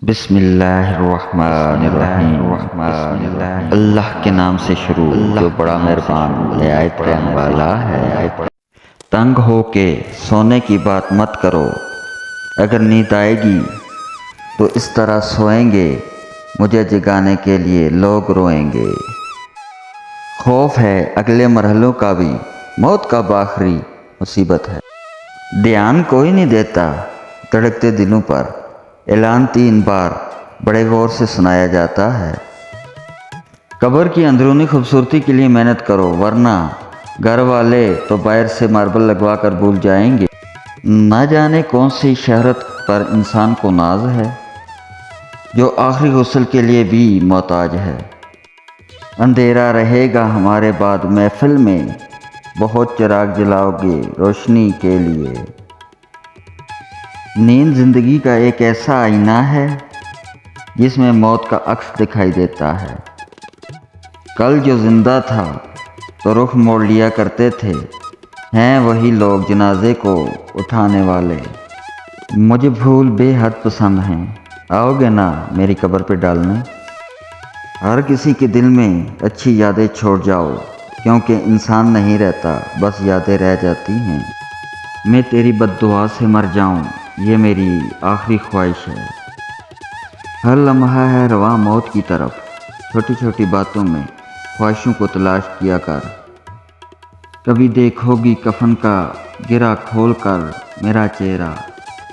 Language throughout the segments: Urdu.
بسم اللہ الرحمن الرحیم اللہ کے نام سے شروع جو بڑا مہربان نہایت رحم والا ہے۔ تنگ ہو کے سونے کی بات مت کرو، اگر نیند آئے گی تو اس طرح سوئیں گے، مجھے جگانے کے لیے لوگ روئیں گے۔ خوف ہے اگلے مرحلوں کا بھی، موت کا آخری مصیبت ہے۔ دھیان کوئی نہیں دیتا دھڑکتے دلوں پر، اعلان 3 بار بڑے غور سے سنایا جاتا ہے۔ قبر کی اندرونی خوبصورتی کے لیے محنت کرو، ورنہ گھر والے تو باہر سے ماربل لگوا کر بھول جائیں گے۔ نہ جانے کون سی شہرت پر انسان کو ناز ہے، جو آخری غسل کے لیے بھی محتاج ہے۔ اندھیرا رہے گا ہمارے بعد محفل میں، بہت چراغ جلاؤ گے روشنی کے لیے۔ نیند زندگی کا ایک ایسا آئینہ ہے جس میں موت کا عکس دکھائی دیتا ہے۔ کل جو زندہ تھا تو رخ موڑ لیا کرتے تھے، ہیں وہی لوگ جنازے کو اٹھانے والے۔ مجھے پھول بے حد پسند ہیں، آؤ گے نا میری قبر پہ ڈالنے؟ ہر کسی کے دل میں اچھی یادیں چھوڑ جاؤ، کیونکہ انسان نہیں رہتا، بس یادیں رہ جاتی ہیں۔ میں تیری بد دعا سے مر جاؤں، یہ میری آخری خواہش ہے۔ ہر لمحہ ہے رواں موت کی طرف، چھوٹی چھوٹی باتوں میں خواہشوں کو تلاش کیا کر۔ کبھی دیکھو گی کفن کا گرہ کھول کر میرا چہرہ،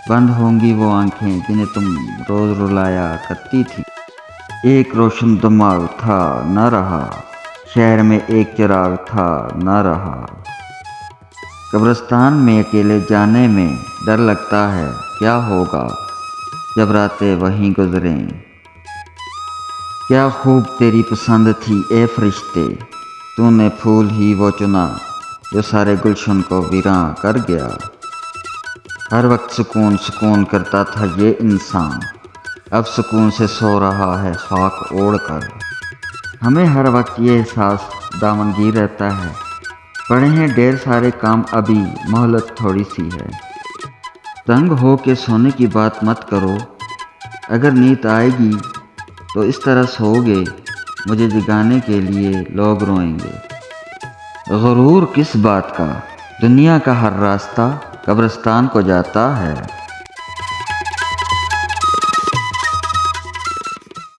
بند ہوں گی وہ آنکھیں جنہیں تم روز رلایا کرتی تھی۔ ایک روشن دماغ تھا نہ رہا، شہر میں ایک چراغ تھا نہ رہا۔ قبرستان میں اکیلے جانے میں ڈر لگتا ہے، کیا ہوگا جب راتیں وہیں گزریں۔ کیا خوب تیری پسند تھی اے فرشتے، تو نے پھول ہی وہ چنا جو سارے گلشن کو ویراں کر گیا۔ ہر وقت سکون سکون کرتا تھا یہ انسان، اب سکون سے سو رہا ہے خاک اوڑھ کر۔ ہمیں ہر وقت یہ احساس دامنگیر رہتا ہے، پڑے ہیں ڈھیر سارے کام، ابھی مہلت تھوڑی سی ہے۔ تنگ ہو کے سونے کی بات مت کرو، اگر نیند آئے گی تو اس طرح سو گے، مجھے جگانے کے لیے لوگ روئیں گے۔ غرور کس بات کا، دنیا کا ہر راستہ قبرستان کو جاتا ہے۔